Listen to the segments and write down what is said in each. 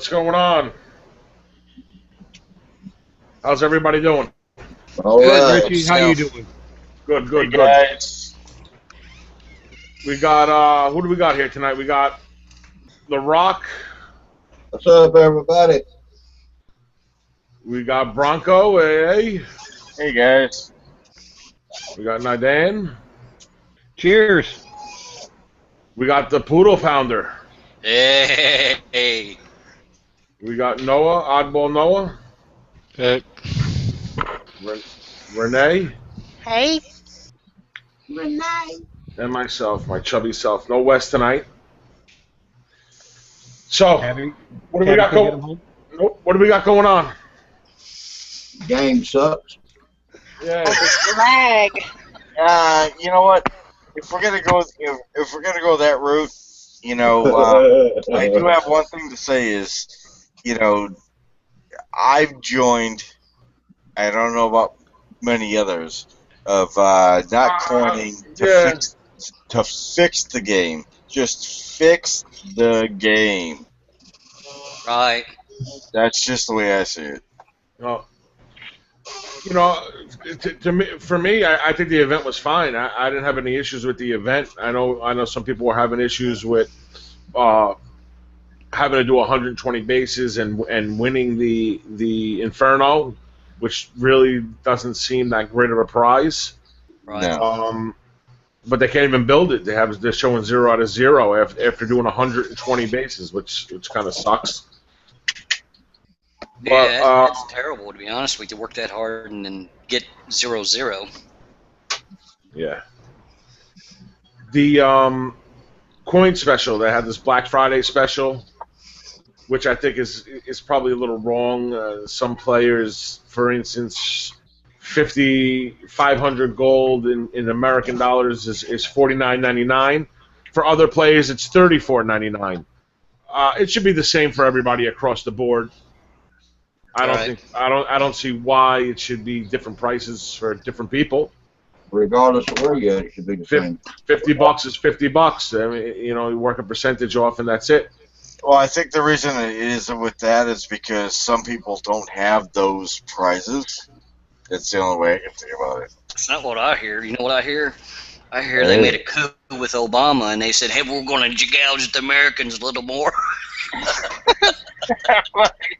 What's going on? How's everybody doing? All Good, right. Richie. How you doing? Good, Hey, good, good. guys. We got who do we got here tonight? We got The Rock. What's up, everybody? We got Bronco. Hey. Hey, guys. We got Nadan. Cheers. We got the Poodle Pounder. Hey. We got Noah, Oddball Noah. Hey. Renee. Hey. Renee. And myself, my chubby self. No West tonight. So, what do we got going? Nope. What do we got going on? Game sucks. Yeah. Lag. You know what? If we're gonna go that route, I do have one thing to say is, I've joined. I don't know about many others of not coining to fix the game. Just fix the game. Right. That's just the way I see it. Well, for me, I think the event was fine. I didn't have any issues with the event. I know some people were having issues with having to do 120 bases and winning the Inferno, which really doesn't seem that great of a prize. Right. No. But they can't even build it. They're showing 0 out of 0 after doing 120 bases, which kind of sucks. Yeah, But, that's terrible, to be honest with you. Work that hard and then get 0-0. Yeah. The coin special, they had this Black Friday special, which I think is probably a little wrong. Some players, for instance, 500 gold in American dollars is $49.99. For other players, it's $34.99. It should be the same for everybody across the board. I don't see why it should be different prices for different people. Regardless of where you're at, it should be the same. $50 is $50. I mean, you work a percentage off, and that's it. Well, I think the reason it is with that is because some people don't have those prizes. That's the only way I can think about it. That's not what I hear. You know what I hear? I hear they made a coup with Obama, and they said, hey, we're going to gouge the Americans a little more.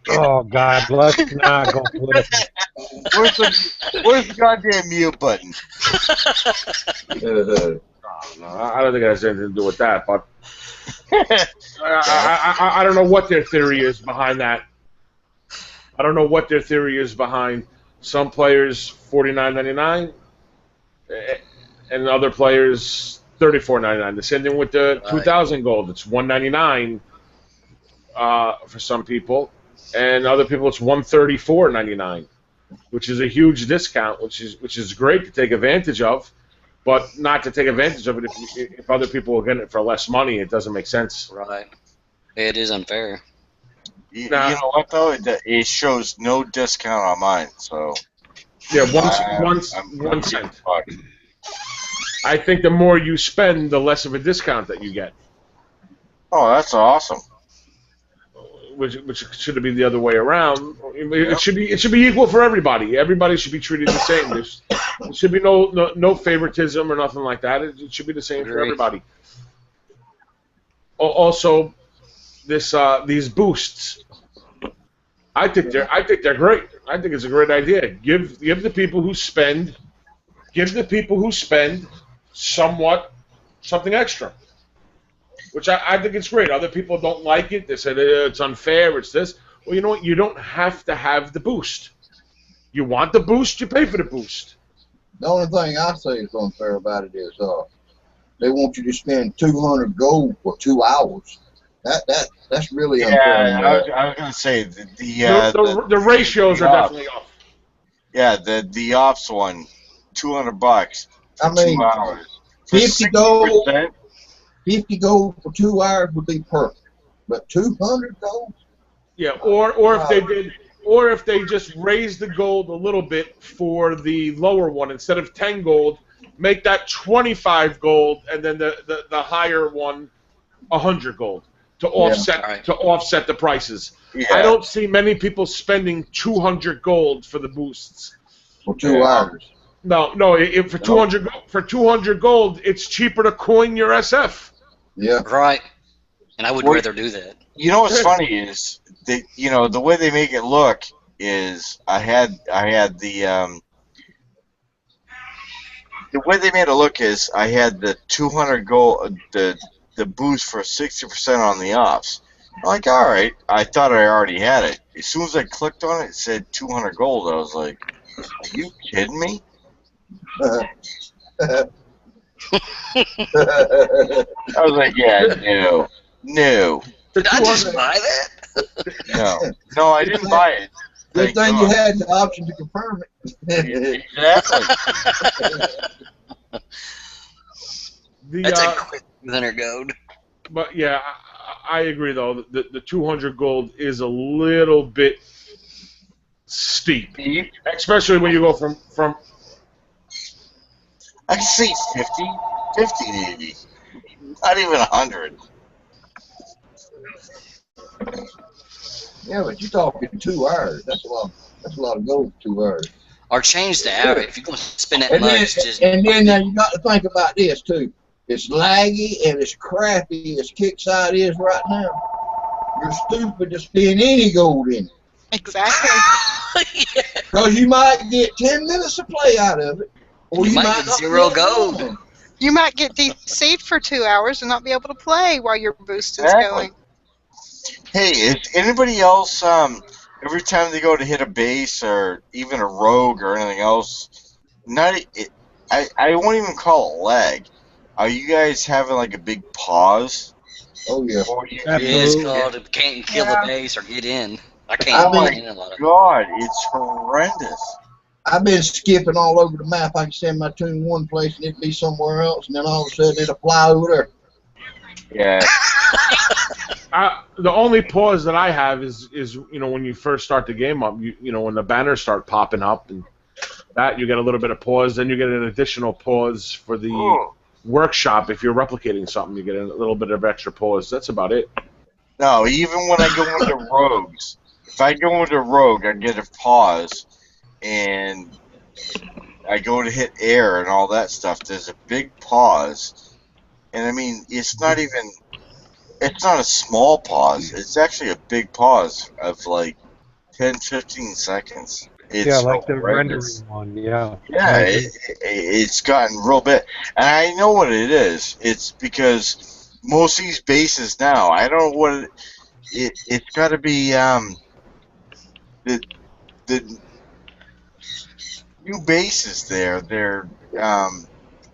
Oh, God, let's not go political. Where's the goddamn mute button? No, I don't think it has anything to do with that, but I don't know what their theory is behind that. I don't know what their theory is behind some players $49.99 and other players $34.99. The same thing with the 2,000 gold. It's $199 for some people, and other people it's $134.99, which is a huge discount, which is great to take advantage of. But not to take advantage of it if other people are getting it for less money. It doesn't make sense. Right. It is unfair. You know what, though? It shows no discount on mine, so... Yeah, one cent. I think the more you spend, the less of a discount that you get. Oh, that's awesome. Which should be the other way around. It should be equal for everybody. Everybody should be treated the same. There should be no favoritism or nothing like that. It should be the same for everybody. Also, these boosts. I think they're great. I think it's a great idea. Give the people who spend something extra. Which I think it's great. Other people don't like it. They said it's unfair. It's this. Well, you know what? You don't have to have the boost. You want the boost, you pay for the boost. The only thing I say is unfair about it is they want you to spend 200 gold for 2 hours. That's really unfair. Yeah, I was gonna say the ratios are definitely off. Yeah, the ops one, $200 for 2 hours. 50 gold for 2 hours would be perfect, but 200 gold. Yeah, or if they just raise the gold a little bit for the lower one, instead of 10 gold, make that 25 gold, and then the higher one 100 gold to offset the prices. Yeah. I don't see many people spending 200 gold for the boosts. For 2 hours. No, for 200 gold, it's cheaper to coin your SF. Yeah. Right. And I would Well, rather do that. You know what's funny is they, the way they make it look is I had the way they made it look is I had the 200 gold the boost for 60% on the offs. I'm like, all right, I thought I already had it. As soon as I clicked on it, it said 200 gold. I was like, are you kidding me? I was like, yeah, no. Did I just buy that? No, I didn't buy it. Good thing you had the option to confirm it. Exactly. That's a quick 200 gold. But yeah, I agree though. The 200 gold is a little bit steep, especially when you go from. I can see 50 maybe, not even 100. Yeah, but you're talking 2 hours. That's a lot of gold for 2 hours. Or change the average. If you're going to spend that And much, then now you got to think about this too. It's laggy and it's crappy as Kickside is right now. You're stupid to spend any gold in it. Exactly. Because you might get 10 minutes of play out of it. Or You might not get 0 get gold. one. You might get DC'd for 2 hours and not be able to play while your boost is Exactly. going. Hey, is anybody else every time they go to hit a base or even a rogue or anything else, I won't even call it lag. Are you guys having like a big pause? Oh yeah. Or you, It's called can't kill the base or get in. I can't get in a lot of God, it's horrendous. I've been skipping all over the map. I can send my tune one place and it'd be somewhere else, and then all of a sudden it'll fly over there. Yeah. The only pause that I have is when you first start the game up, when the banners start popping up and that you get a little bit of pause, then you get an additional pause for the workshop. If you're replicating something, you get a little bit of extra pause. That's about it. No, even when I go into rogues, if I go into rogue, I get a pause, and I go to hit air and all that stuff. There's a big pause, and I mean it's not a small pause. It's actually a big pause of like 10-15 seconds. It's like the horrendous. rendering one, yeah. Yeah, it's gotten real bad. And I know what it is. It's because most of these bases now, I don't know what it's got to be the new bases there. They have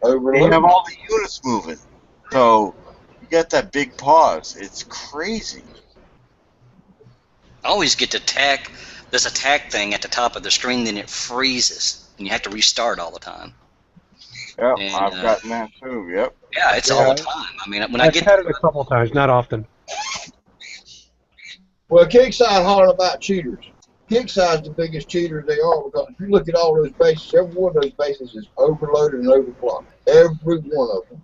all the units moving. So you got that big pause. It's crazy. I always get to this attack thing at the top of the screen, then it freezes, and you have to restart all the time. Yep, And, I've gotten that too. Yep. Yeah, it's all the time. I mean, when I've had it a couple times, not often. Well, Kickside hollering about cheaters. Kickside is the biggest cheaters they are, because if you look at all those bases, every one of those bases is overloaded and overclocked. Every one of them.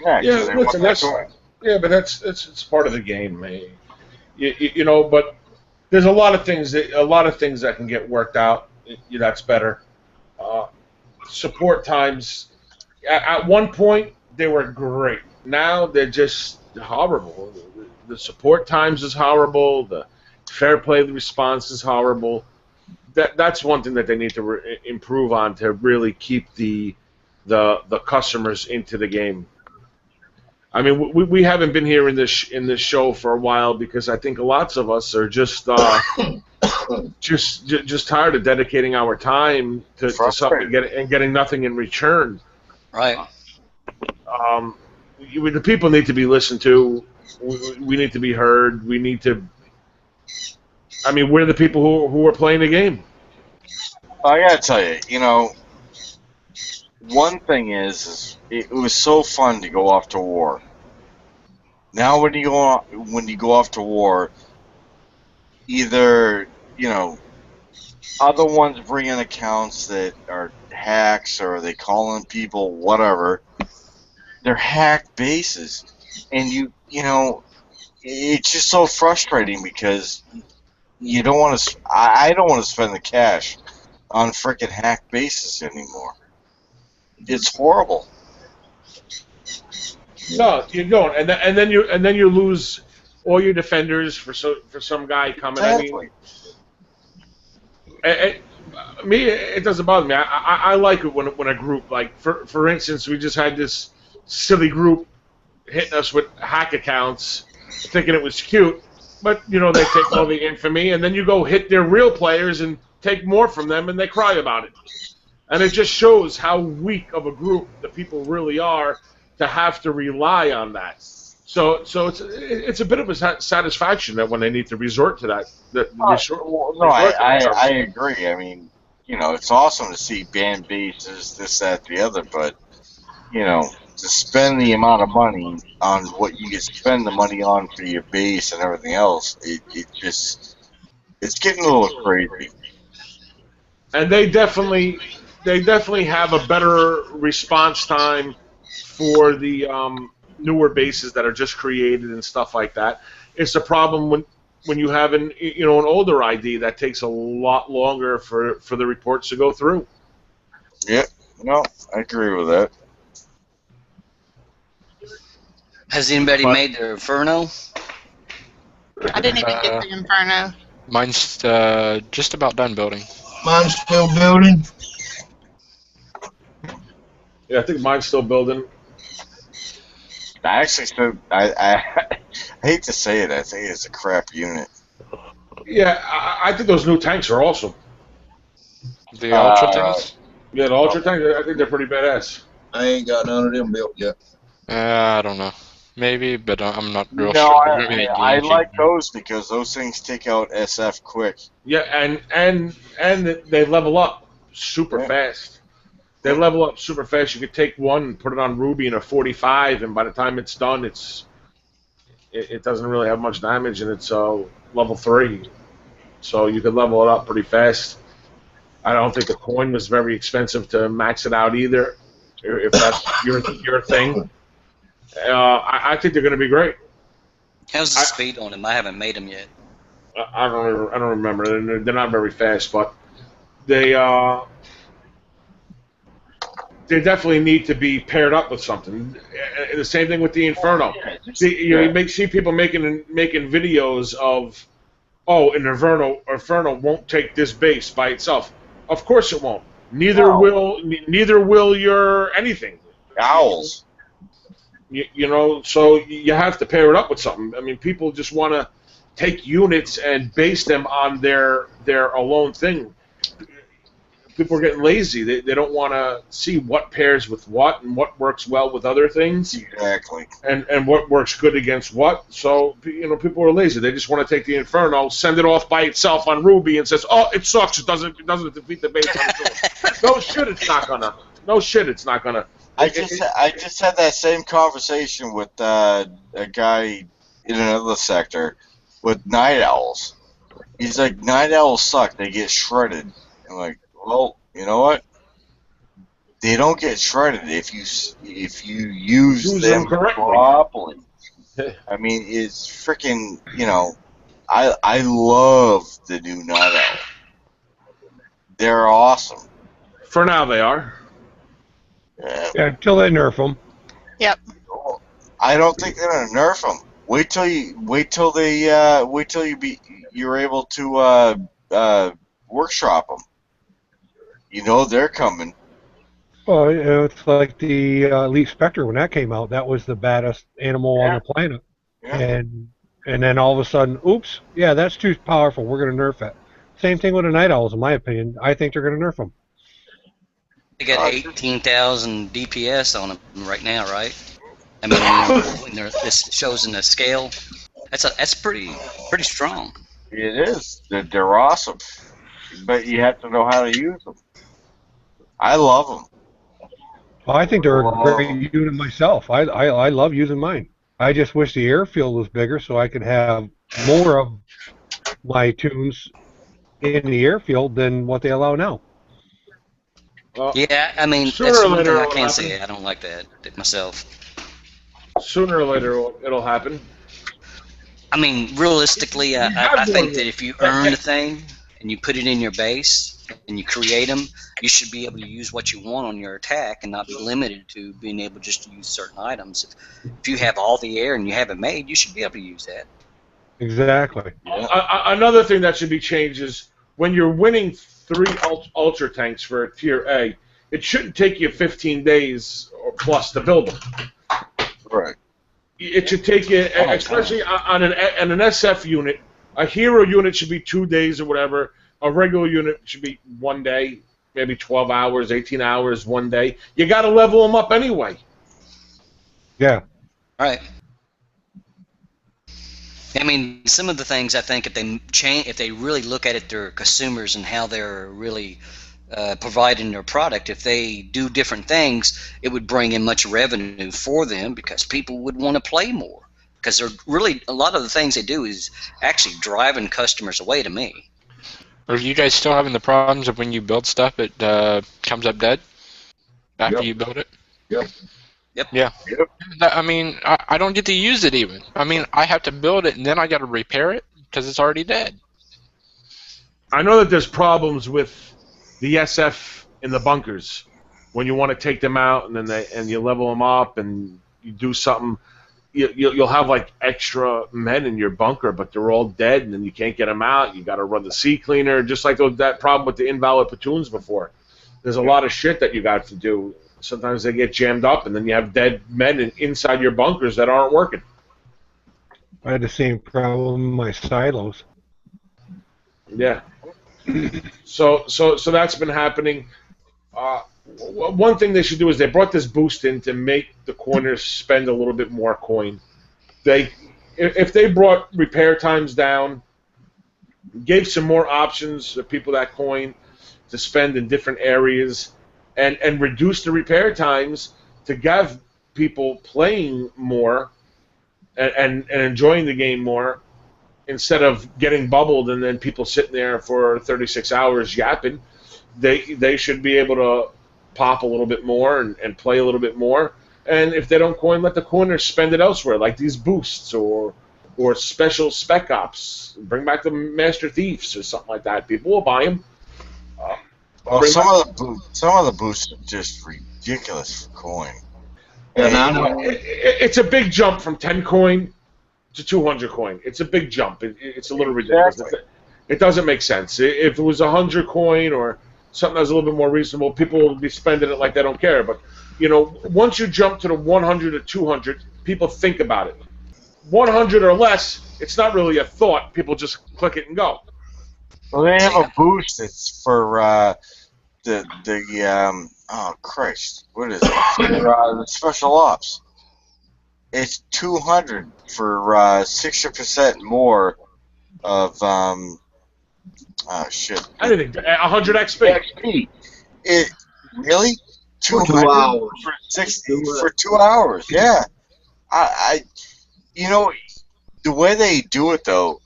Yeah, but it's part of the game, man. But there's a lot of things that can get worked out. That's better. Support times. At one point they were great. Now they're just horrible. The support times is horrible. The fair play response is horrible. That's one thing that they need to improve on to really keep the customers into the game. I mean, we haven't been here in this show for a while because I think lots of us are just just tired of dedicating our time to something and getting nothing in return. Right. The people need to be listened to. We need to be heard. We need to. I mean, we're the people who are playing the game. I gotta tell you, one thing is it was so fun to go off to war. Now when you go off to war, either other ones bring in accounts that are hacks, or they call in people, whatever. They're hacked bases, and it's just so frustrating because you don't want to. I don't want to spend the cash on freaking hack bases anymore. It's horrible. No, you don't, and then you lose all your defenders for some guy coming. Exactly. Me, it doesn't bother me. I like it when a group, like for instance, we just had this silly group hitting us with hack accounts, thinking it was cute, but they take all the infamy, and then you go hit their real players and take more from them, and they cry about it, and it just shows how weak of a group the people really are to have to rely on that. So it's a bit of a satisfaction that when they need to resort to that. I agree. I mean, it's awesome to see band bases, this, that, the other, but to spend the amount of money on what you could spend the money on for your base and everything else, it's getting a little crazy. And they definitely have a better response time for the newer bases that are just created and stuff like that. It's a problem when you have an older ID that takes a lot longer for the reports to go through. Yeah, no, I agree with that. Has anybody made their Inferno? I didn't even get the Inferno. Mine's just about done building. Mine's still building. Yeah, I think mine's still building. I actually still, I hate to say it, I think it's a crap unit. Yeah, I think those new tanks are awesome. The Ultra tanks? Yeah, the Ultra tanks, I think they're pretty badass. I ain't got none of them built yet. I don't know. Maybe, but I'm not real No, sure. I like those because those things take out SF quick. Yeah, and they level up super fast. They level up super fast. You could take one, put it on Ruby in a 45, and by the time it's done, it doesn't really have much damage, and it's level 3. So you could level it up pretty fast. I don't think the coin was very expensive to max it out either, if that's your thing. I think they're going to be great. How's the speed on them? I haven't made them yet. I don't remember. They're not very fast, but they definitely need to be paired up with something. The same thing with the Inferno. See people making videos of, an Inferno won't take this base by itself. Of course it won't. Neither will your anything. Owls. So you have to pair it up with something. I mean, people just want to take units and base them on their alone thing. People are getting lazy. They don't want to see what pairs with what and what works well with other things. Exactly. And what works good against what. So, people are lazy. They just want to take the Inferno, send it off by itself on Ruby, and says, "Oh, it sucks. It doesn't defeat the base on its own." No shit, it's not gonna. No shit, it's not gonna. I just had that same conversation with a guy in another sector with Night Owls. He's like, Night Owls suck. They get shredded. I'm like, well, you know what? They don't get shredded if you use them properly. I mean, it's freaking. I love the new Night Owl. They're awesome. For now, they are. Yeah, until they nerf them. Yep. I don't think they're gonna nerf them. Wait till you're able to workshop them. They're coming. Well, it's like the Elite Spectre when that came out. That was the baddest animal on the planet. Yeah. And then all of a sudden, oops, yeah, that's too powerful. We're going to nerf it. Same thing with the Night Owls, in my opinion. I think they're going to nerf them. They got 18,000 DPS on them right now, right? I mean, when this shows in the scale, that's pretty strong. It is. They're awesome, but you have to know how to use them. I love them. Well, I think they're a great unit myself. I love using mine. I just wish the airfield was bigger so I could have more of my tunes in the airfield than what they allow now. Yeah, I mean, that's one thing I can say. I don't like that myself. Sooner or later, it'll happen. I mean, realistically, I have think one. that if you earn a thing and you put it in your base and you create them, you should be able to use what you want on your attack and not be limited to being able just to use certain items. If you have all the air and you have it made, you should be able to use that. Exactly. Another thing that should be changed is when you're winning 3 ultra tanks for a tier A, it shouldn't take you 15 days or plus to build them. Right. It should take you, especially on an SF unit, a hero unit should be 2 days or whatever. A regular unit should be 1 day, maybe 12 hours, 18 hours, 1 day. You got to level them up anyway. Yeah. All right. I mean, some of the things I think if they really look at it, their consumers and how they're really providing their product, if they do different things, it would bring in much revenue for them because people would want to play more. Because they're really, a lot of the things they do is actually driving customers away to me. Are you guys still having the problems of when you build stuff, it comes up dead after you build it? Yep. Yeah. Yep. I mean, I don't get to use it even. I mean, I have to build it and then I got to repair it because it's already dead. I know that there's problems with the SF in the bunkers when you want to take them out and then you level them up and you do something. You'll have like extra men in your bunker, but they're all dead and then you can't get them out. You got to run the sea cleaner, just like that problem with the invalid platoons before. There's a lot of shit that you got to do. Sometimes they get jammed up, and then you have dead men inside your bunkers that aren't working. I had the same problem in my silos. Yeah. So that's been happening. One thing they should do is they brought this boost in to make the coiners spend a little bit more coin. If they brought repair times down, gave some more options for people that coin to spend in different areas, and reduce the repair times to give people playing more and enjoying the game more instead of getting bubbled and then people sitting there for 36 hours yapping. They should be able to pop a little bit more and play a little bit more. And if they don't coin, let the coiners spend it elsewhere, like these boosts or special spec ops. Bring back the Master Thieves or something like that. People will buy them. Well, some of the boosts are just ridiculous for coin. And I know. It's a big jump from 10 coin to 200 coin. It's a big jump. It's a little ridiculous. Exactly. It doesn't make sense. If it was 100 coin or something that was a little bit more reasonable, people would be spending it like they don't care. But once you jump to the 100 or 200, people think about it. 100 or less, it's not really a thought. People just click it and go. Well, they have a boost that's for oh Christ, what is it? For the special ops. It's 200 for 60% more of shit. Anything, 100 XP. It really For 2 200 hours. for 60 for 2 hours. Yeah, I the way they do it though.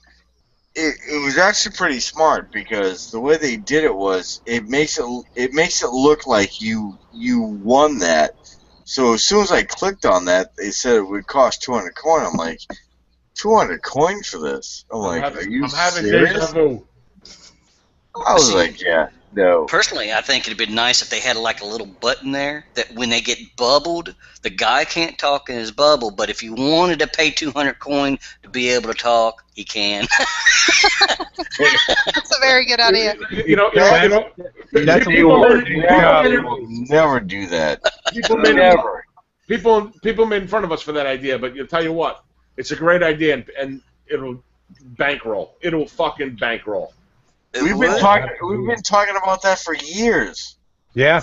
It was actually pretty smart because the way they did it was it makes it look like you won that. So as soon as I clicked on that, they said it would cost 200 coin. I'm like, 200 coin for this? I'm like, are you serious? Deja vu. I was like, yeah, no. Personally, I think it'd be nice if they had like a little button there that when they get bubbled, the guy can't talk in his bubble, but if you wanted to pay 200 coin to be able to talk, he can. That's a very good idea. That's a people, little Never do that. people made Never. people made fun of us for that idea, but I'll tell you what, it's a great idea, and it'll bankroll. It'll fucking bankroll. We've been talking about that for years. Yeah.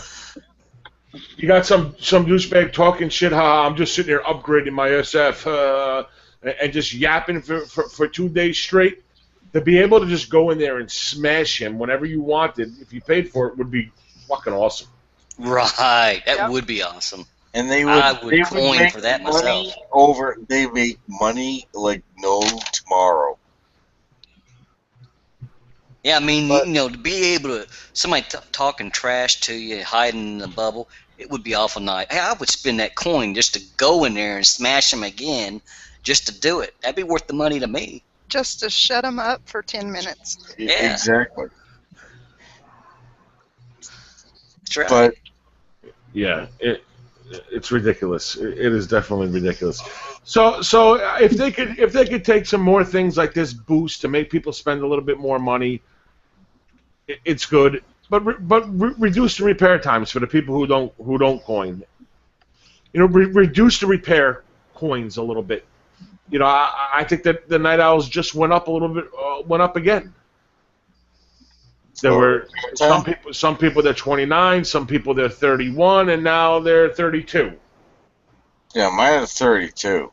You got some douchebag talking shit. I'm just sitting here upgrading my SF and just yapping for 2 days straight. To be able to just go in there and smash him whenever you wanted, if you paid for it, would be fucking awesome. Right, that would be awesome. And they I would would coin make for that money myself. They make money like no tomorrow. Yeah, I mean, to be able to somebody talking trash to you, hiding in the bubble, it would be awful nice. Hey, I would spend that coin just to go in there and smash them again, just to do it. That'd be worth the money to me. Just to shut them up for 10 minutes. Yeah. Exactly. That's right. But Yeah, it's ridiculous. It is definitely ridiculous. So if they could take some more things like this boost to make people spend a little bit more money, it's good. But reduce the repair times for the people who don't coin. You know, reduce the repair coins a little bit. You know, I think that the Night Owls just went up a little bit, went up again. There were some people they're 29, some people they're 31, and now they're 32. yeah, mine are 32.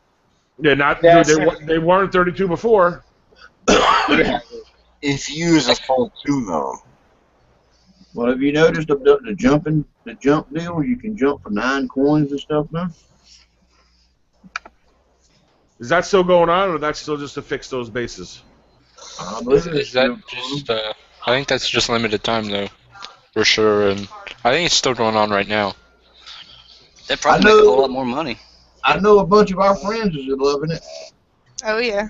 They're not. Yeah, They weren't 32 before. If you use a full tune though. Well, have you noticed the jump deal? You can jump for 9 coins and stuff now. Is that still going on, or that's still just to fix those bases? I believe it's Is that still- just? I think that's just limited time though, for sure. And I think it's still going on right now. That'd probably I make a know- whole lot more money. I know a bunch of our friends is loving it. Oh, yeah.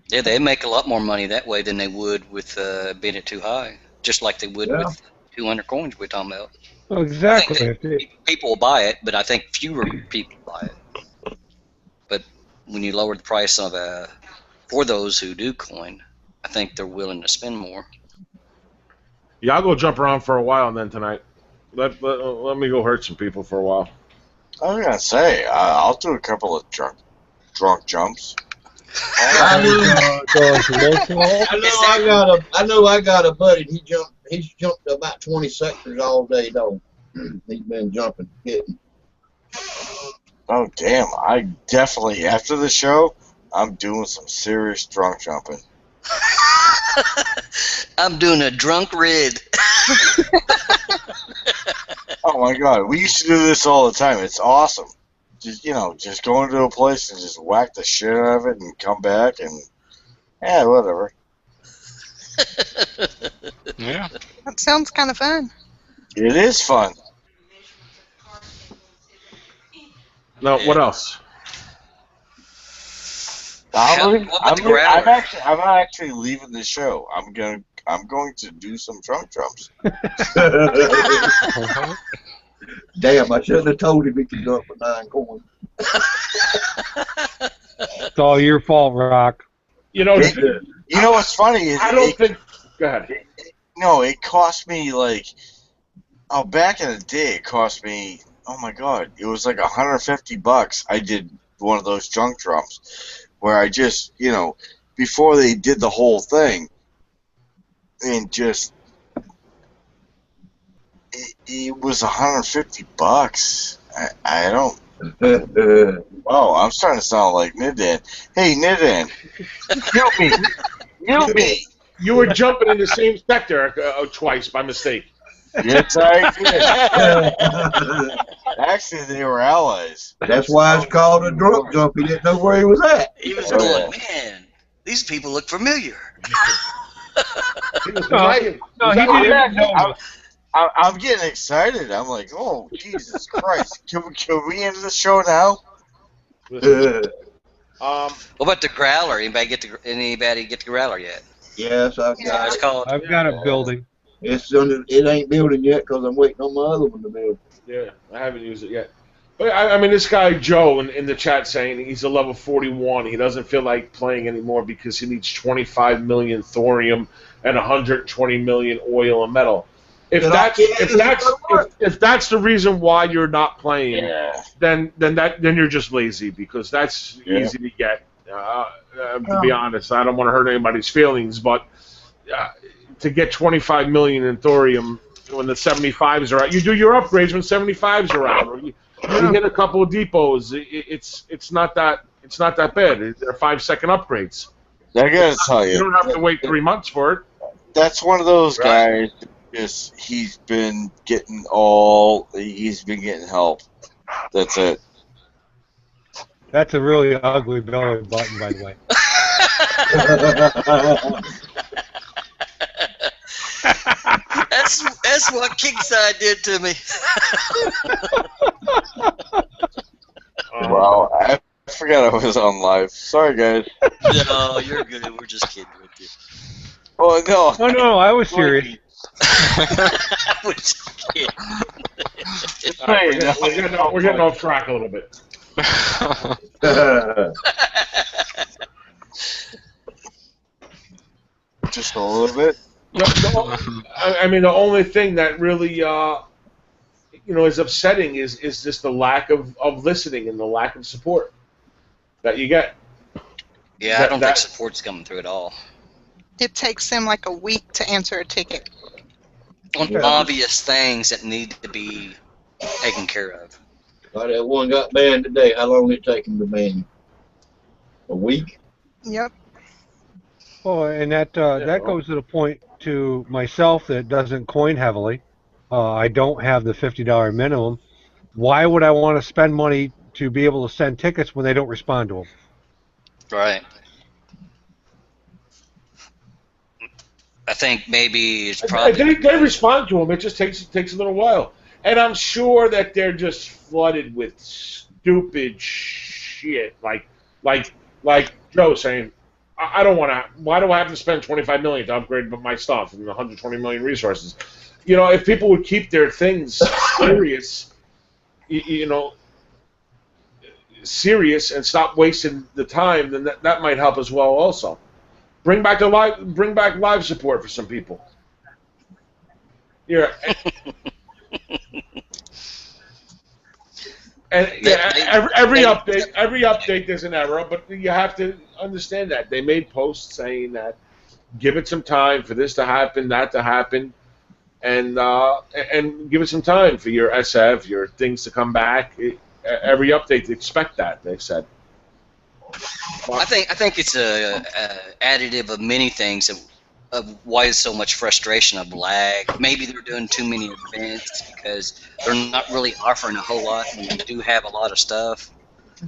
Yeah, they make a lot more money that way than they would with bidding it too high. Just like they would Yeah. with 200 coins we're talking about. Well, exactly. I think people will buy it, but I think fewer people buy it. But when you lower the price of for those who do coin, I think they're willing to spend more. Yeah, I'll go jump around for a while, and then tonight, let me go hurt some people for a while. I was gonna say I'll do a couple of drunk jumps. I know I got a buddy. He's jumped about 20 sectors all day though. He's been jumping, hitting. Oh damn! I definitely after the show, I'm doing some serious drunk jumping. I'm doing a drunk rid. Oh my god, we used to do this all the time. It's awesome. Just go into a place and just whack the shit out of it and come back and whatever. Yeah. That sounds kind of fun. It is fun. No, what else? I'm What about the growler? actually leaving the show. I'm going to do some drunk jumps. Damn, I shouldn't have told him he could jump for 9 coins. It's all your fault, Rock. You know, You know what's funny is I don't think. Go ahead. no, it cost me back in the day it cost me, oh my god, it was like $150. I did one of those drunk jumps where I just, before they did the whole thing, and just it was $150. I don't. Oh, I'm starting to sound like Nidan. Hey, Nidan, help me, help me. You were jumping in the same sector twice by mistake. Yes, I did. Actually, they were allies. That's why it's called a drunk jump. He didn't know where he was at. He was Oh, going, man, these people look familiar. He was right. No, he didn't know. I'm getting excited. I'm like, oh, Jesus Christ. Can we end the show now? What about the growler? Anybody get the growler yet? Yes, I've That's what got it's it. called. I've got a building. It ain't building yet because I'm waiting on my other one to build. Yeah, I haven't used it yet. But I mean, this guy Joe in the chat saying he's a level 41. He doesn't feel like playing anymore because he needs 25 million thorium and 120 million oil and metal. If that's the reason why you're not playing, Yeah. then you're just lazy because that's easy to get. To be honest, I don't want to hurt anybody's feelings, but to get 25 million in thorium when the 75s are out, you do your upgrades when 75s are out, or you hit a couple of depots. It's not that bad. They're 5-second upgrades. I gotta tell You you, don't have to wait 3 months for it. that's one of those guys. He's been getting help. That's it. That's a really ugly belly button, by the way. That's what Kingside did to me. forgot I was on live. Sorry, guys. No, you're good. We're just kidding with you. Oh no. Oh no, I was serious. We're just kidding. All right, we're getting off track a little bit. Just a little bit. I mean, the only thing that really, is upsetting is just the lack of listening and the lack of support that you get. Yeah, I don't think support's coming through at all. It takes them like a week to answer a ticket. On obvious things that need to be taken care of. Like that one got banned today. How long did it take him to ban you? A week? Yep. Oh, and that goes to the point to myself that doesn't coin heavily. I don't have the $50 minimum. Why would I want to spend money to be able to send tickets when they don't respond to them? Right. I think maybe it's probably... They respond to them. It just takes a little while. And I'm sure that they're just flooded with stupid shit. Like Joe saying, I don't want to... Why do I have to spend $25 million to upgrade my stuff and 120 million resources? If people would keep their things serious, serious and stop wasting the time, then that might help as well also. Bring back live support for some people. Yeah. Every update there's an error, but you have to understand that. They made posts saying that give it some time for this to happen, that to happen, and give it some time for your SF, your things to come back. Every update, expect that, they said. I think it's a additive of many things of why there's so much frustration of lag. Maybe they're doing too many events because they're not really offering a whole lot when you do have a lot of stuff.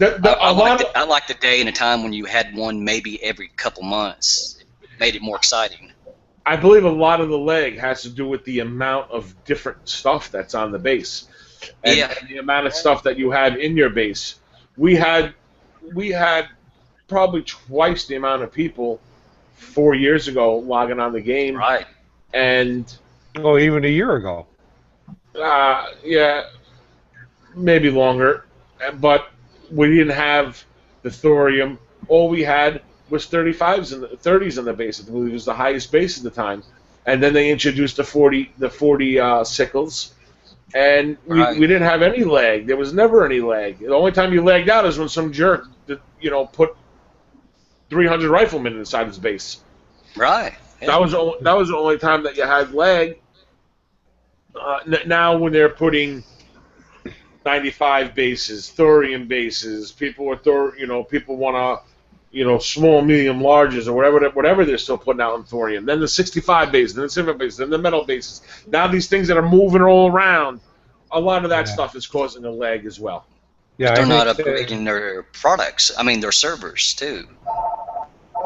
I like the day and a time when you had one maybe every couple months. It made it more exciting. I believe a lot of the lag has to do with the amount of different stuff that's on the base. And the amount of stuff that you have in your base. We had probably twice the amount of people 4 years ago logging on the game. Right. And even a year ago. Yeah, maybe longer. But we didn't have the thorium. All we had was 35s and 30s in the base. I believe it was the highest base at the time. And then they introduced the 40 sickles. And we didn't have any lag. There was never any lag. The only time you lagged out is when some jerk, put 300 riflemen inside his base. Right. Yeah. That was the only time that you had lag. Now when they're putting 95 bases, thorium bases, people want to, small, medium, larges, or whatever they're still putting out in thorium. Then the 65 bases, then the silver bases, then the metal bases. Now these things that are moving all around, a lot of that stuff is causing a lag as well. Yeah, but they're not upgrading their products. I mean, their servers too.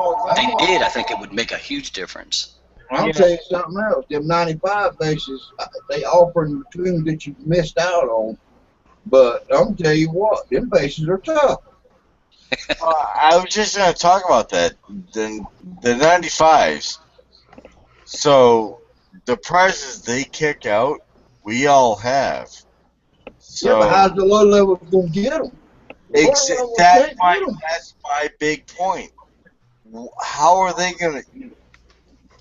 If they did, I think it would make a huge difference. I'll tell you something else. Them 95 bases, they offering the tune that you missed out on. But I'm tell you what, them bases are tough. I was just going to talk about that. The 95s. So the prizes they kick out, we all have. So but how's the low level going to get them? That's my big point. How are they going to...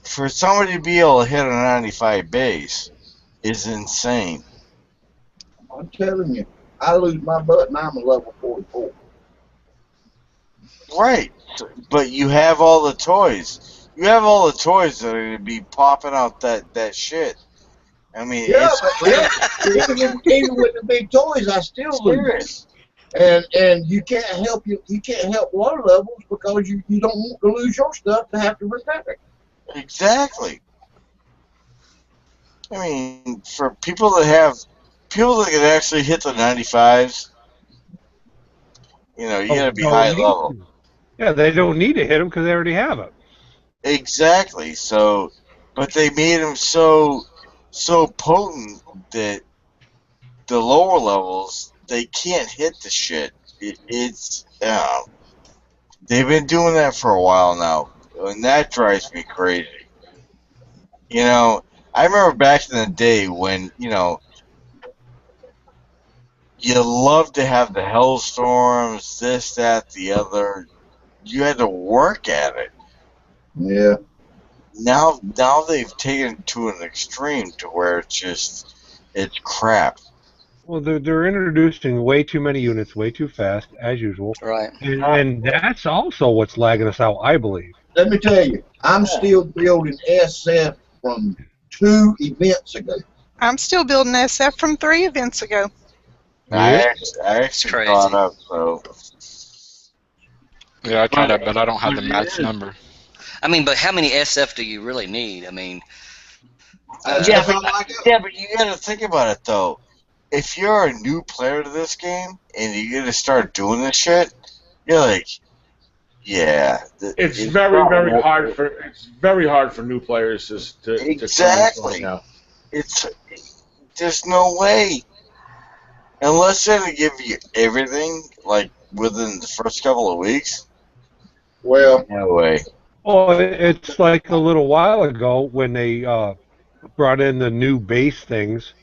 For somebody to be able to hit a 95 base is insane. I'm telling you, I lose my butt and I'm a level 44. Right, but you have all the toys. You have all the toys that are going to be popping out that shit. I mean, even with the big toys, I still lose. And you can't help low levels because you don't want to lose your stuff to have to repair it. Exactly. I mean, for people that can actually hit the 95s, you got to be high level. Yeah, they don't need to hit them because they already have it. Exactly. So, but they made them so potent that the lower levels they can't hit the shit. it's they've been doing that for a while now, and that drives me crazy. You know, I remember back in the day when you loved to have the Hellstorms, this, that, the other. You had to work at it. Yeah. Now they've taken it to an extreme to where it's crap. Well, they're introducing way too many units way too fast, as usual. Right. And that's also what's lagging us out, I believe. Let me tell you, I'm still building SF from 2 events ago. I'm still building SF from 3 events ago. I actually Crazy. caught up, so. Yeah, I tried that, but I don't have the max number. I mean, but how many SF do you really need? I mean, Yeah, but you gotta think about it though. If you're a new player to this game and you're gonna start doing this shit, you're like, yeah. It's very hard for new players to Exactly. now. There's no way, unless they're gonna give you everything like within the first couple of weeks. Well, No way. Oh, it's like a little while ago when they brought in the new base things,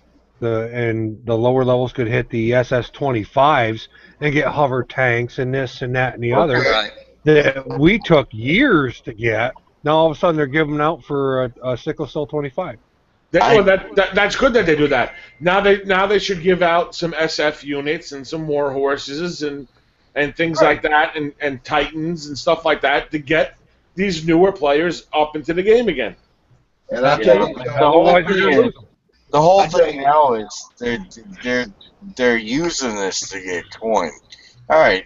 and the lower levels could hit the SS-25s and get hover tanks and this and that and the other. right. That we took years to get. Now all of a sudden they're giving them out for a Sickle Cell 25. That's good that they do that. Now they should give out some SF units and some war horses and things like that and Titans and stuff like that to get these newer players up into the game again. and I tell you, The whole thing now is they're using this to get coin. All right,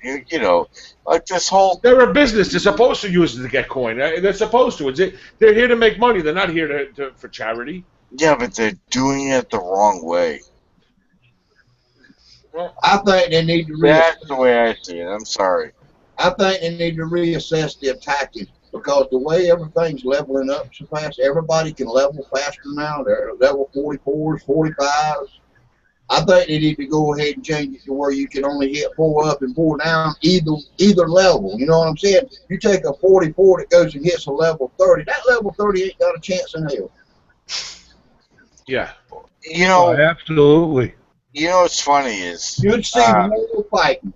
like this whole. They're a business. They're supposed to use it to get coin. They're supposed to. They're here to make money. They're not here for charity. Yeah, but they're doing it the wrong way. I think they need to That's the way I see it. I'm sorry. I think they need to reassess the attacking because the way everything's leveling up so fast, everybody can level faster now. They're level 44s, 45s. I think they need to go ahead and change it to where you can only hit 4 up and 4 down either level. You know what I'm saying? You take a 44 that goes and hits a level 30. That level 30 ain't got a chance in hell. Yeah. Absolutely. You know what's funny is You'd see more fighting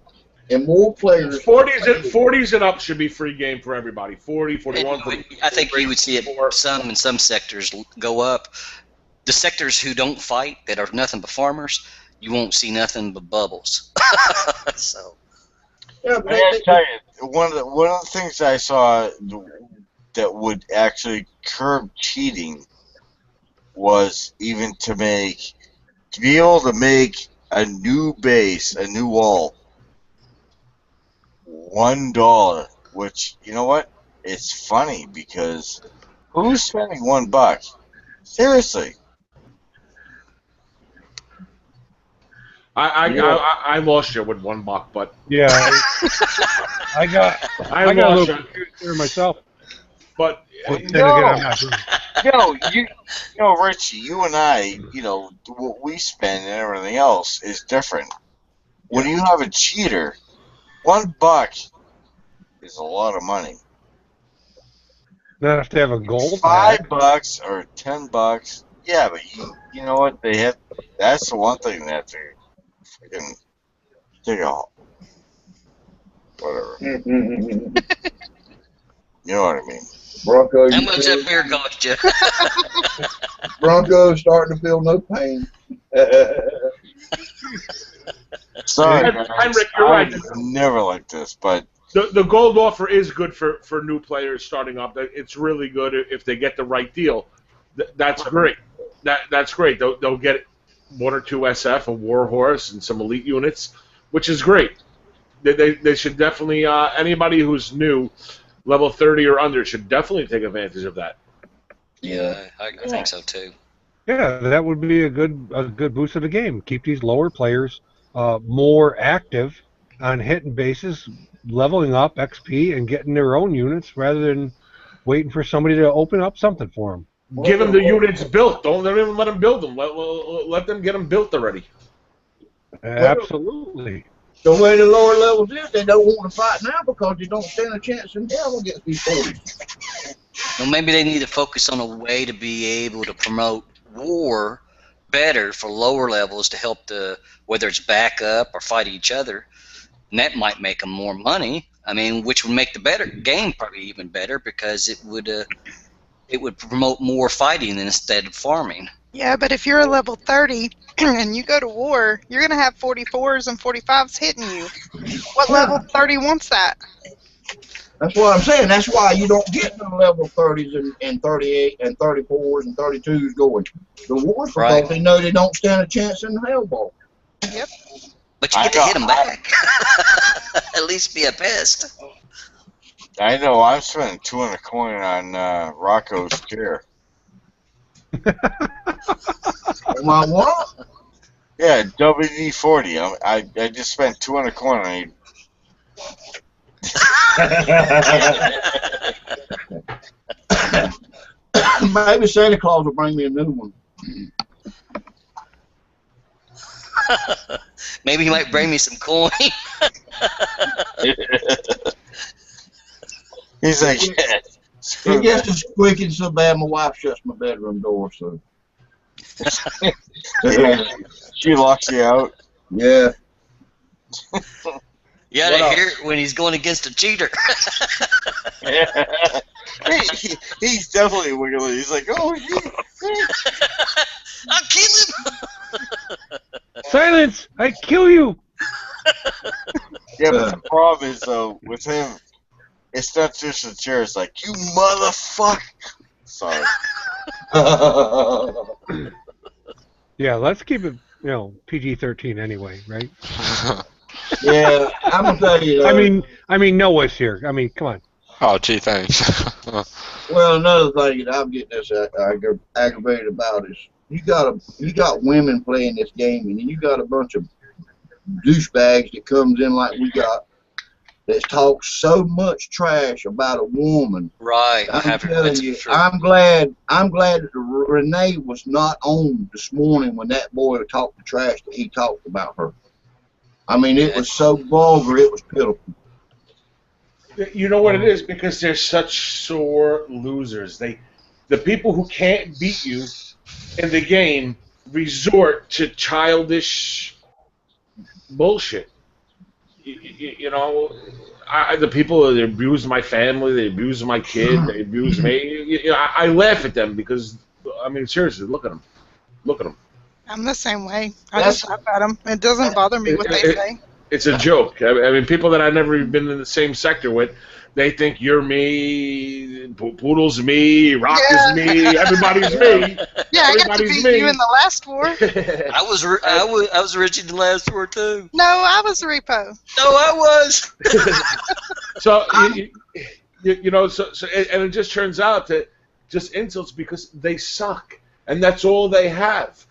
and more players. 40s and up should be free game for everybody. 40, 41. I think you would see it in some sectors go up. The sectors who don't fight, that are nothing but farmers, you won't see nothing but bubbles. So. Yeah, I gotta tell you, one of the things I saw that would actually curb cheating was even to be able to make a new base, a new wall, $1. Which, you know what? It's funny because who's spending $1? Seriously. I lost you with $1, but Yeah, I got a little confused there myself. But But then again, I'm not doing Richie, you and I, what we spend and everything else is different. When you have a cheater, $1 is a lot of money. Not if they have a gold. $5 or $10, yeah, but you know what? That's the one thing that they freaking take off. Whatever. You know what I mean? Bronco, How much that beer cost you? Bronco's starting to feel no pain. Sorry, And guys. Rick, you're right. I'm never like this, but the gold offer is good for new players starting up. It's really good if they get the right deal. That's great. That's great. They'll get 1 or 2 SF, a war horse, and some elite units, which is great. They should definitely anybody who's new, level 30 or under, should definitely take advantage of that. Yeah, I think so too. Yeah, that would be a good boost of the game. Keep these lower players more active on hitting bases, leveling up XP, and getting their own units rather than waiting for somebody to open up something for them. Give them the units built. Don't even let them build them. Let them get them built already. Absolutely. The way the lower levels is, they don't want to fight now because they don't stand a chance in hell against these 40s. Well, maybe they need to focus on a way to be able to promote war better for lower levels to help whether it's back up or fight each other. And that might make them more money. I mean, which would make the better game probably even better because it would promote more fighting instead of farming. Yeah, but if you're a level 30 and you go to war, you're going to have 44s and 45s hitting you. What level 30 wants that? That's what I'm saying. That's why you don't get the level 30s and 38 and 34s and 32s going. The wars because Right. they know they don't stand a chance in the hellball. Yep. But you get to hit them back. At least be a pest. I know I'm spending 200 coin on Rocco's chair. My what? Yeah, WD-40. I just spent 200 coin on it. Maybe Santa Claus will bring me a new one. Maybe he might bring me some coin. He's like, yeah, screw It gets that. to squeaking so bad my wife shuts my bedroom door, so. She locks you out. Yeah. You gotta What hear it when he's going against a cheater. He's definitely wiggling. He's like, oh, I'll kill him. Silence! I kill you! yeah. But the problem is, though, with him, it's not just the chair. It's like, you motherfucker. Sorry. Yeah, let's keep it, PG-13 anyway, right? Yeah, I'm gonna tell you. I mean, Noah's here. I mean, come on. Oh, gee, thanks. Well, another thing that I'm getting this aggravated about is you got women playing this game, and you got a bunch of douchebags that comes in like we got that talks so much trash about a woman. Right. I I'm have telling that's you, true. I'm glad that Renee was not on this morning when that boy talked the trash that he talked about her. I mean, it was so vulgar, it was pitiful. You know what it is? Because they're such sore losers. The people who can't beat you in the game resort to childish bullshit. You know, the people that abuse my family, they abuse my kid, they abuse me. I laugh at them because, I mean, seriously, look at them. Look at them. I'm the same way. I just laugh at them. It doesn't bother me what they say. It's a joke. I mean, people that I've never been in the same sector with, they think you're me, Poodle's me, Rock is me, everybody's me. Yeah, I got to Everybody's beat me. you in the last war. I was Richie in the last war too. No, I was Repo. No, I was. So you know, and it just turns out that just insults because they suck, and that's all they have.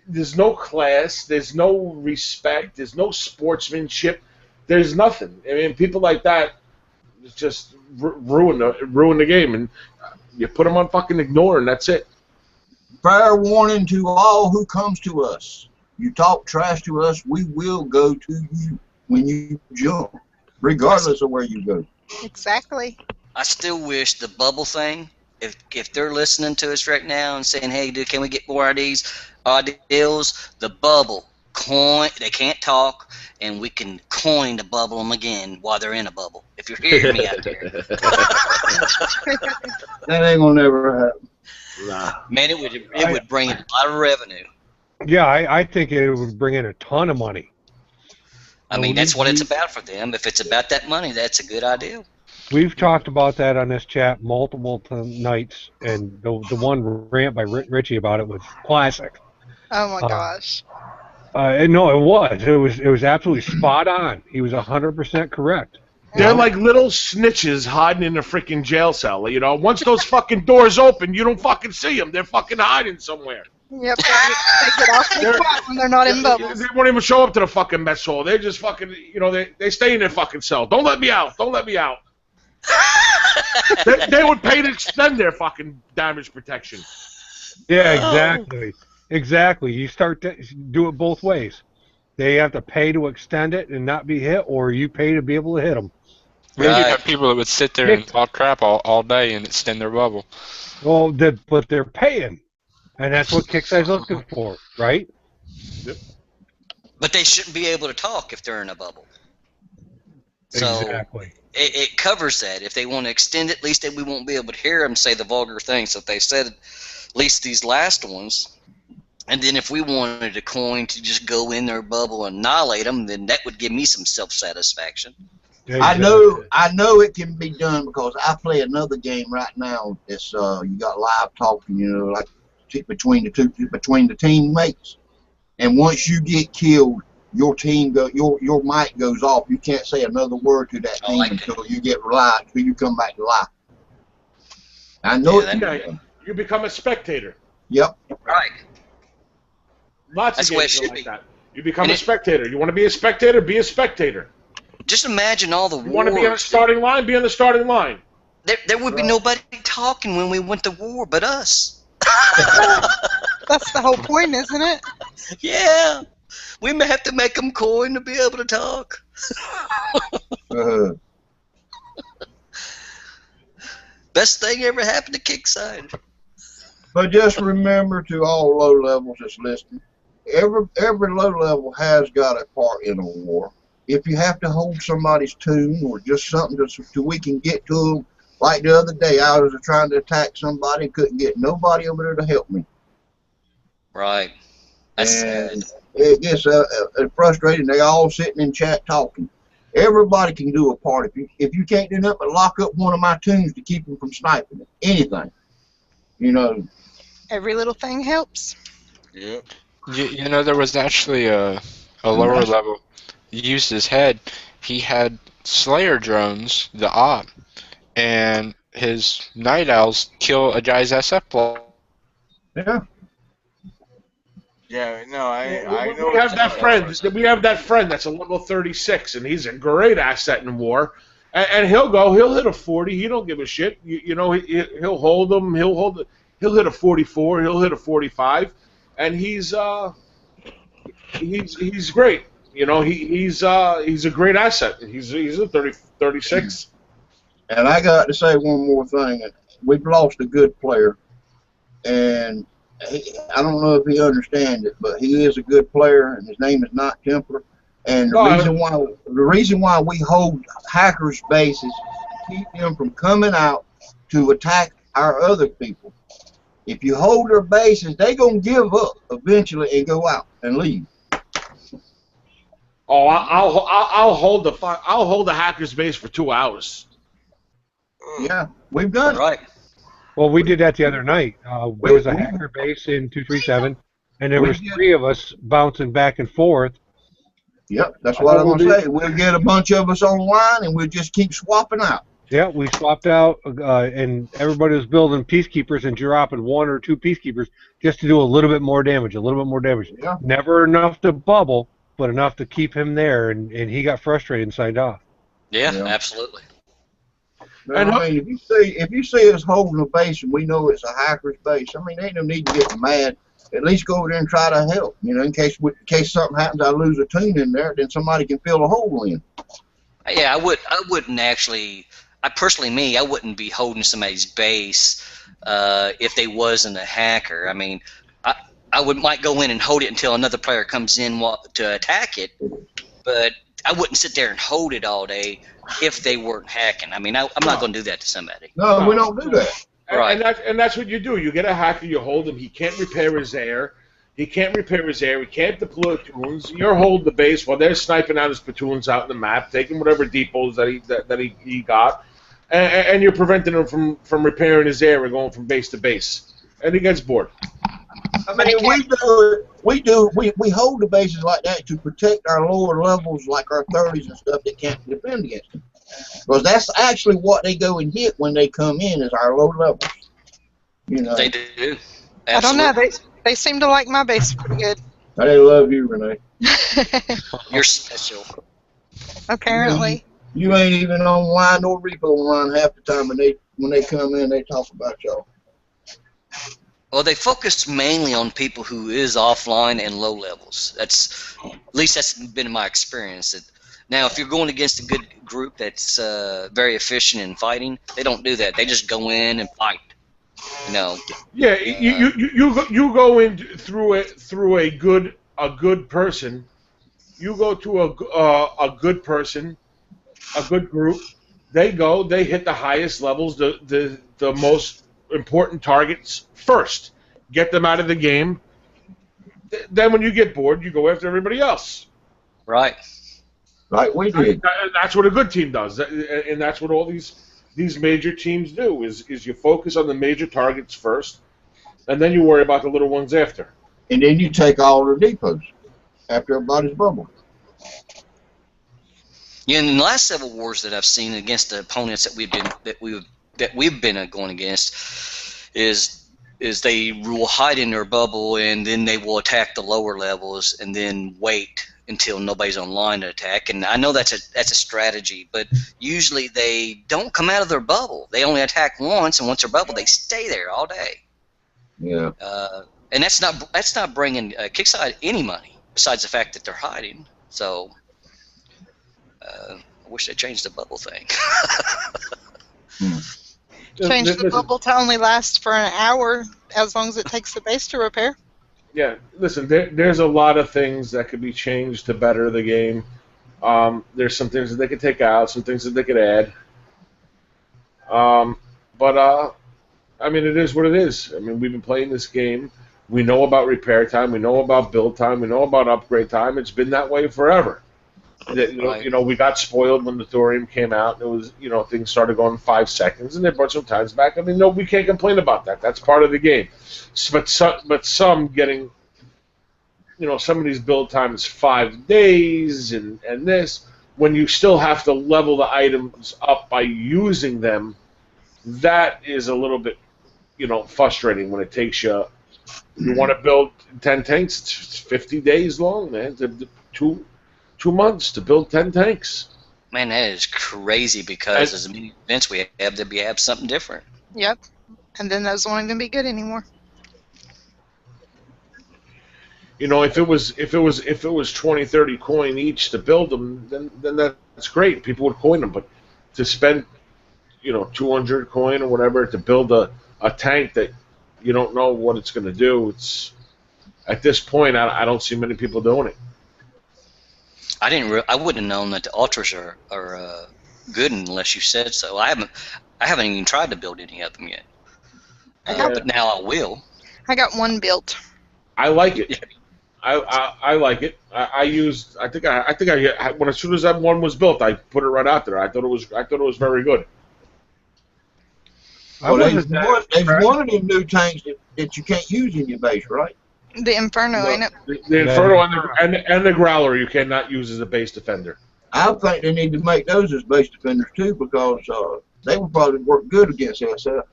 There's no class, there's no respect, there's no sportsmanship, there's nothing. I mean, people like that just ruin the game, and you put them on fucking ignore, and that's it. Fair warning to all who comes to us. You talk trash to us, we will go to you when you jump, regardless of where you go. Exactly. I still wish the bubble thing. If they're listening to us right now and saying, "Hey, dude, can we get more of these deals?" The bubble coin. They can't talk, and we can coin to bubble them again while they're in a bubble. If you're hearing me out there, That ain't gonna never happen. Nah. man, it would bring in a lot of revenue. Yeah, I think it would bring in a ton of money. I mean, that's what it's about for them. If it's about that money, that's a good idea. We've talked about that on this chat multiple nights, and the one rant by Richie about it was classic. Oh my gosh. No, it was absolutely spot on. He was 100% correct. They're like little snitches hiding in a freaking jail cell. You know, once those fucking doors open, you don't fucking see them. They're fucking hiding somewhere. Yep, they get awfully quiet when they're not in bubbles. They won't even show up to the fucking mess hall. They're just fucking, you know, they stay in their fucking cell. Don't let me out. Don't let me out. they would pay to extend their fucking damage protection. Yeah, exactly. Exactly. You start to do it both ways. They have to pay to extend it and not be hit, or you pay to be able to hit them. Then you'd Right. have people that would sit there and talk crap all day and extend their bubble. Well, but they're paying, and that's what Kickstarter's looking for, right? But they shouldn't be able to talk if they're in a bubble. So Exactly. it covers that. If they want to extend it, at least we won't be able to hear them say the vulgar things. So if they said at least these last ones, and then if we wanted a coin to just go in their bubble and annihilate them, then that would give me some self-satisfaction. I know it can be done because I play another game right now. It's you got live talking, like between the teammates, and once you get killed, your mic goes off. You can't say another word to that team until you get live, until you come back to life. I know it can be done. You become a spectator. Yep. Right. Lots That's of the way it games are should like be. that. You become a spectator. You want to be a spectator? Be a spectator. Just imagine all the You want to be on the wars. starting line? Be on the starting line. There would be nobody talking when we went to war but us. That's the whole point, isn't it? Yeah. We may have to make them coin to be able to talk. Best thing ever happened to Kickside. But just remember to all low levels that's listening, every low level has got a part in a war. If you have to hold somebody's tune or just something to we can get to them, like the other day I was trying to attack somebody, couldn't get nobody over there to help me. Right. That's And sad. it gets frustrating. They all sitting in chat talking. Everybody can do a part. If you can't do nothing but lock up one of my tunes to keep them from sniping it, anything, Every little thing helps. Yep. You know, there was actually a lower level. He used his head. He had Slayer drones, the op, and his night owls kill a guy's SF block. Yeah. Yeah, no, I know. We have that friend. We have that friend that's a level 36, and he's a great asset in war. And he'll hit a 40. He don't give a shit. He'll hold them. He'll hit a 44. He'll hit a 45, and he's great. He's a great asset. He's a 36. And I got to say one more thing. We've lost a good player, and I don't know if he understands it, but he is a good player, and his name is Not Templar. And the reason why we hold hackers' bases to keep them from coming out to attack our other people. If you hold their bases, they're gonna give up eventually and go out and leave. Oh, I'll hold the hacker's base for 2 hours. Yeah, we've done it. Right. Well, we did that the other night. There was a hacker base in 237, and there was 3 of us bouncing back and forth. Yep, that's what I'm gonna say. We'll get a bunch of us online, and we'll just keep swapping out. Yeah, we swapped out, and everybody was building peacekeepers and dropping 1 or 2 peacekeepers just to do a little bit more damage, Yeah. Never enough to bubble, but enough to keep him there, and he got frustrated and signed off. Yeah, Yeah. absolutely. And I mean, if you see us holding a base and we know it's a hacker's base, I mean, ain't no need to get mad. At least go over there and try to help. In case something happens, I lose a tune in there, then somebody can fill a hole in. Yeah, I wouldn't actually. I wouldn't be holding somebody's base if they wasn't a hacker. I mean, I might go in and hold it until another player comes in to attack it, but I wouldn't sit there and hold it all day if they weren't hacking. I mean, I'm not going to do that to somebody. No, we don't do that. Right. And that's what you do. You get a hacker, you hold him. He can't repair his air. He can't deploy platoons. You're holding the base while they're sniping out his platoons out in the map, taking whatever depots that he got, and you're preventing him from repairing his air and going from base to base. And he gets bored. I mean, we hold the bases like that to protect our lower levels, like our 30s and stuff that can't defend against them. Because that's actually what they go and hit when they come in, is our low levels. They do. Absolutely. I don't know. They seem to like my base pretty good. They love you, Renee. You're special. Apparently. You ain't even online or repo online half the time when they come in, they talk about y'all. Well, they focused mainly on people who is offline and low levels. At least that's been my experience. Now, if you're going against a good group that's very efficient in fighting, they don't do that. They just go in and fight. You know. Yeah, you go in through a good person. You go to a good person, a good group. They hit the highest levels, the most important targets first. Get them out of the game. Then when you get bored, you go after everybody else. Right. Like we did. That's what a good team does, and that's what all these major teams do. Is you focus on the major targets first, and then you worry about the little ones after. And then you take all the depots after everybody's bubble. Yeah, in the last several wars that I've seen against the opponents that we've been going against, is they will hide in their bubble and then they will attack the lower levels and then wait until nobody's online to attack. And I know that's a strategy, but usually they don't come out of their bubble. They only attack once, and once they're bubble, they stay there all day. Yeah. And that's not bringing Kickside any money besides the fact that they're hiding. So I wish they changed the bubble thing. Change the bubble to only last for an hour as long as it takes the base to repair. Yeah, listen, there's a lot of things that could be changed to better the game. There's some things that they could take out, some things that they could add. But I mean, it is what it is. I mean, we've been playing this game. We know about repair time. We know about build time. We know about upgrade time. It's been that way forever. You know, we got spoiled when the Thorium came out. It was, things started going 5 seconds, and they brought some times back. I mean, no, we can't complain about that. That's part of the game. But some getting, some of these build times 5 days and this, when you still have to level the items up by using them, that is a little bit, frustrating when it takes you. You want to build 10 tanks, it's 50 days long, man. 2 months to build 10 tanks. Man, that is crazy because as many events we have, we have something different. Yep. And then those won't even be good anymore. If it was 20, 30 coin each to build them, then that's great. People would coin them, but to spend 200 coin or whatever to build a tank that you don't know what it's going to do, it's at this point I don't see many people doing it. I wouldn't have known that the ultras are good unless you said so. I haven't even tried to build any of them yet. But now I will. I got one built. I like it. I like it. I think when as soon as that one was built, I put it right out there. I thought it was very good. Well, there's one of them new tanks that you can't use in your base, right? The Inferno, ain't it? The Inferno and the Growler you cannot use as a base defender. I think they need to make those as base defenders too, because they would probably work good against SF.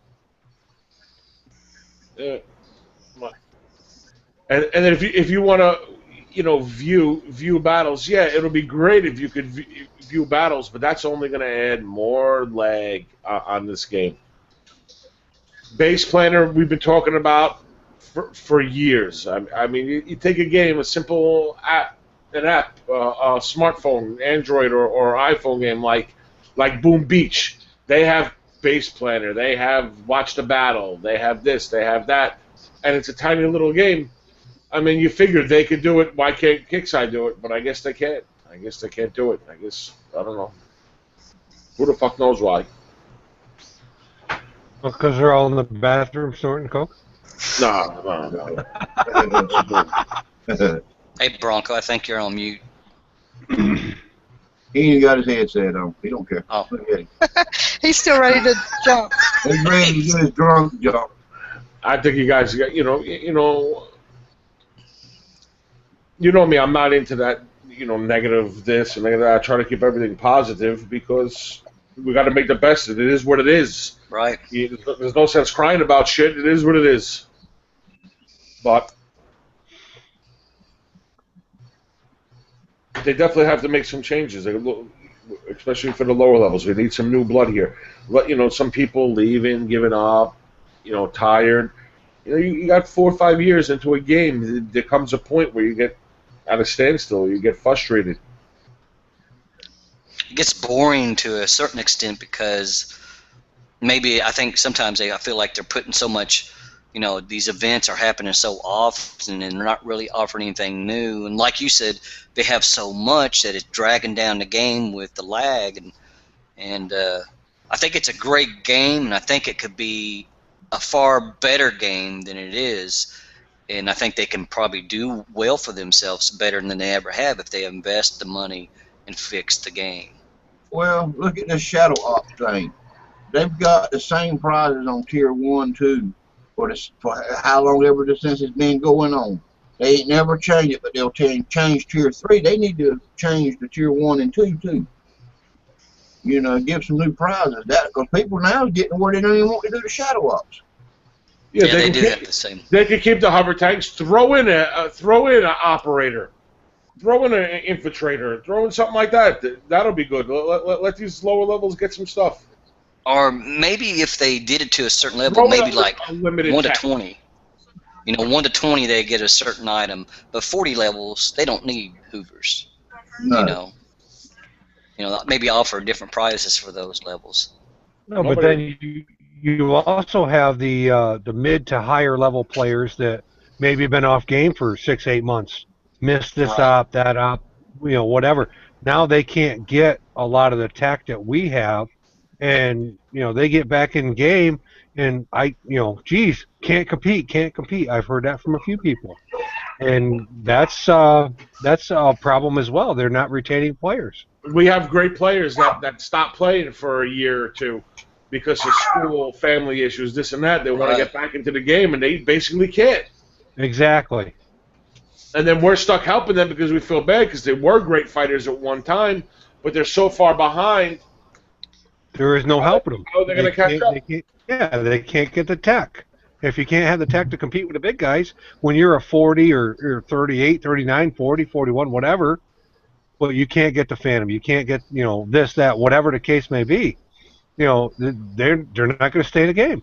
And then if you want to view battles, yeah, it'll be great if you could view battles, but that's only going to add more lag on this game. Base planner we've been talking about for years. I mean, you take a game, a simple app, a smartphone, Android or iPhone game like Boom Beach. They have base planner. They have watch the battle. They have this. They have that, and it's a tiny little game. I mean, you figured they could do it. Why can't Kickside do it? But I guess they can't. I guess they can't do it. I don't know. Who the fuck knows why? Because they're all in the bathroom snorting coke? No. Hey, Bronco, I think you're on mute. He ain't got his headset on. He don't care. Oh. He's still ready to jump. He's ready to get his drunk jump. I think you guys got, you know me. I'm not into that, negative this and negative that. I try to keep everything positive because we got to make the best of it. It is what it is. Right. There's no sense crying about shit. It is what it is. But they definitely have to make some changes, especially for the lower levels. We need some new blood here. Some people leaving, giving up, tired. You got 4 or 5 years into a game. There comes a point where you get at a standstill. You get frustrated. It gets boring to a certain extent because maybe I think sometimes I feel like they're putting so much, these events are happening so often and they're not really offering anything new. And like you said, they have so much that it's dragging down the game with the lag. And I think it's a great game, and I think it could be a far better game than it is. And I think they can probably do well for themselves better than they ever have if they invest the money and fix the game. Well, look at this Shadow Ops thing. They've got the same prizes on Tier 1, 2 for how long ever since it's been going on. They ain't never changed it, but they'll change Tier 3. They need to change the Tier 1 and 2 too. Give some new prizes. Because people now is getting where they don't even want to do the Shadow Ops. Yeah, they do have the same. They could keep the hover tanks. Throw in an operator. Throw in an infiltrator. Throw in something like that. That'll be good. Let these lower levels get some stuff. Or maybe if they did it to a certain level, maybe like 1 to 20. 1 to 20 they get a certain item, but 40 levels they don't need hoovers. No. Maybe offer different prizes for those levels. No, but then you also have the mid to higher level players that maybe have been off game for 6-8 months, missed this op, that op, whatever. Now they can't get a lot of the tech that we have, and they get back in game, and geez, can't compete. I've heard that from a few people, and that's a problem as well. They're not retaining players. We have great players that stop playing for a year or two because of school, family issues, this and that. They want to get back into the game, and they basically can't. Exactly. And then we're stuck helping them because we feel bad because they were great fighters at one time, but they're so far behind. There is no helping them. How are they going to catch up? They can't get the tech. If you can't have the tech to compete with the big guys, when you're a 40 or 38, 39, 40, 41, whatever, well, you can't get the Phantom. You can't get, this, that, whatever the case may be. They're not going to stay in the game.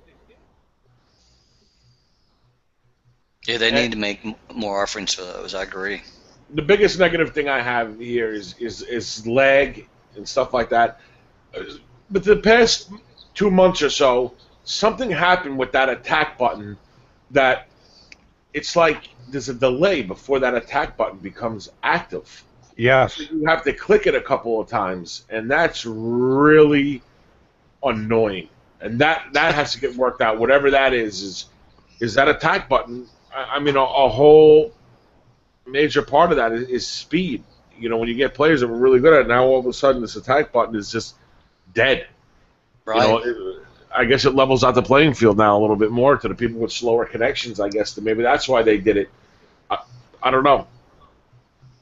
Yeah, they need to make more offerings for those. I agree. The biggest negative thing I have here is lag and stuff like that. But the past 2 months or so, something happened with that attack button that it's like there's a delay before that attack button becomes active. Yes. So you have to click it a couple of times, and that's really annoying. And that has to get worked out. Whatever that is that attack button. I mean, a whole major part of that is speed. When you get players that were really good at it, now all of a sudden this attack button is just dead. Right. I guess it levels out the playing field now a little bit more to the people with slower connections, I guess. Maybe that's why they did it. I don't know.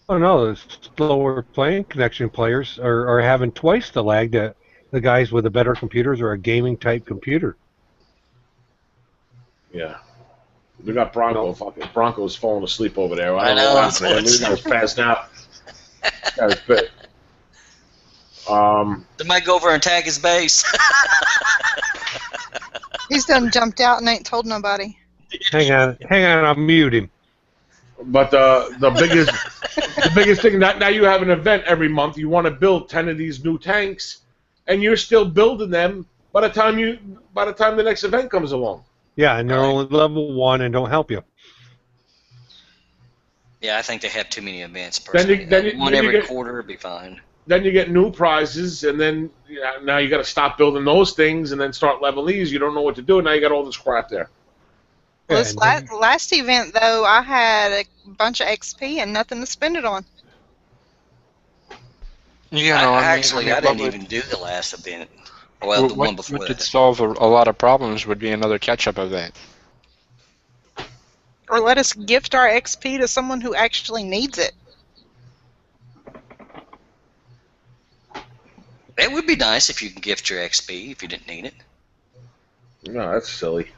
Oh, no, the slower playing connection players are having twice the lag that the guys with the better computers or a gaming-type computer. Yeah. We got Bronco. Fucking Bronco's falling asleep over there. I know. That's what he's passed out. Got his bit. They might go over and tag his base. He's done jumped out and ain't told nobody. Hang on, I'll mute him. But the biggest thing now you have an event every month. You want to build 10 of these new tanks, and you're still building them by the time the next event comes along. Yeah, and they're only level 1 and don't help you. Yeah, I think they have too many events. Personally, one every quarter would be fine. Then you get new prizes, and then now you got to stop building those things and then start leveling these. You don't know what to do. Now you got all this crap there. Well, this last event, though, I had a bunch of XP and nothing to spend it on. I didn't even do the last event. Well, the one before what that. could solve a lot of problems would be another catch-up event. Or let us gift our XP to someone who actually needs it. It would be nice if you could gift your XP if you didn't need it. No, that's silly.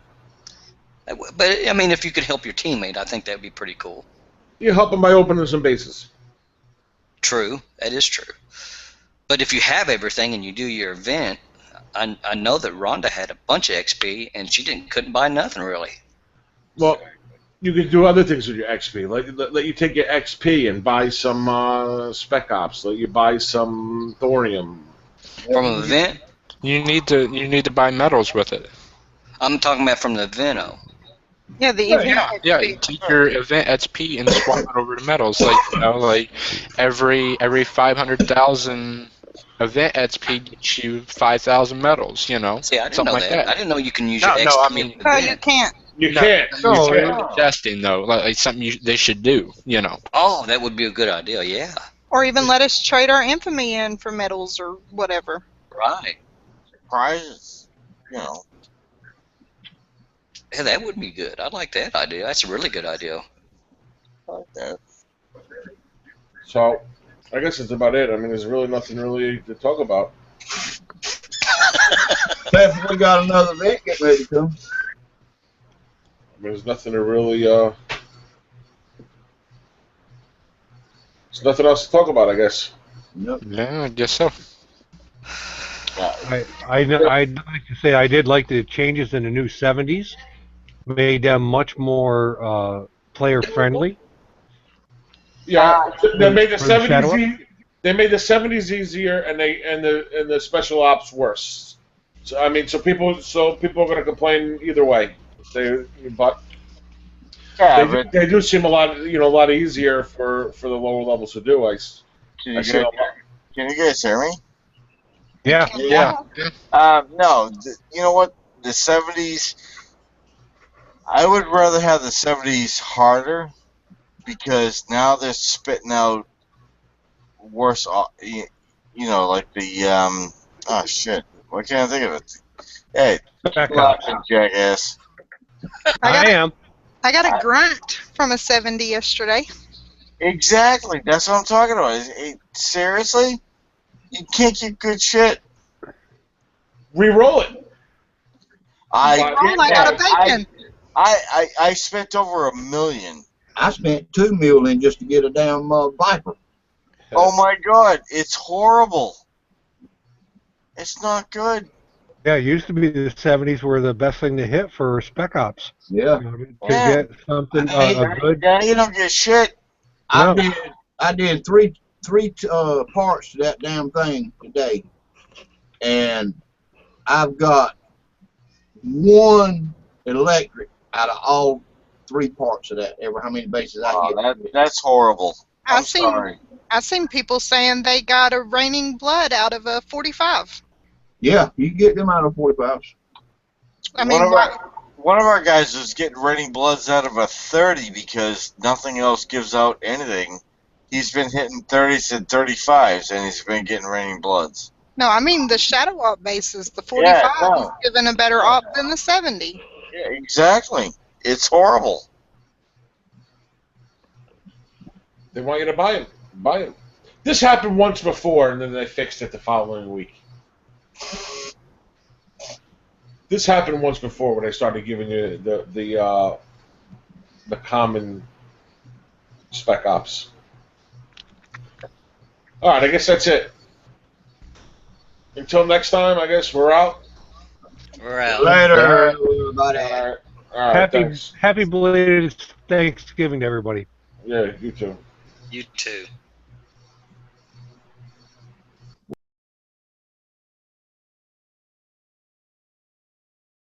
But, I mean, if you could help your teammate, I think that would be pretty cool. You help them by opening some bases. True. That is true. But if you have everything and you do your event, I know that Rhonda had a bunch of XP and she couldn't buy nothing really. Well, you could do other things with your XP. Let you take your XP and buy some Spec Ops. Let you buy some thorium. From an event? You need to buy medals with it. I'm talking about from the event. Oh. Yeah, the event. Yeah, you take your event XP and swap it over to medals. Like every 500,000 event XP gets you 5,000 medals. See, I didn't something know like that. I didn't know you can use No, your no, XP. I mean- Oh, you can't. You can't. No, You can't. suggesting though, like something they should do. Oh, that would be a good idea. Yeah. Or even let us trade our infamy in for medals or whatever. Right. Prizes. Yeah, that would be good. I like that idea. That's a really good idea. Like that. So, I guess that's about it. I mean, there's really nothing really to talk about. Except if we got another event getting ready to come. I mean, there's nothing to really. There's nothing else to talk about, I guess. Nope. Yeah, I guess so. I'd like to say I did like the changes in the new 70s. Made them much more player friendly. Yeah, they made the For the Shadow '70s. They made the '70s easier, and the special ops worse. So I mean, so people are going to complain either way. But they do seem a lot easier for the lower levels to do. Can you guys hear me? Yeah. No, you know what? The 70s, I would rather have the 70s harder because now they're spitting out worse, like the, oh shit, why can't I think of it? Hey, jackass. I am. I got a grunt from a 70 yesterday. Exactly, that's what I'm talking about. Seriously? You can't get good shit. Re-roll it. I got a bacon. I spent over $1 million. I spent $2 million just to get a damn Viper. Oh my god, it's horrible. It's not good. Yeah, it used to be the 70s were the best thing to hit for Spec Ops. Yeah. To get something good. Now you don't get shit. No. I did three parts to that damn thing today, and I've got one electric out of all 3 parts of that. Ever how many bases I get? That's horrible. I'm I've sorry. seen people saying they got a raining blood out of a 45. Yeah, you can get them out of 45s. I mean, One of our guys was getting raining bloods out of a 30 because nothing else gives out anything. He's been hitting 30s and 35s, and he's been getting raining bloods. no, I mean the shadow op bases. The 45 no. is given a better op than the 70. Yeah, exactly. It's horrible. They want you to buy them. Buy them. This happened once before, and then they fixed it the following week. This happened once before when they started giving you the common Spec Ops. All right, I guess that's it. Until next time, I guess we're out. We're out. Later, everybody. All right, thanks. Happy belated Thanksgiving to everybody. Yeah, you too. You too.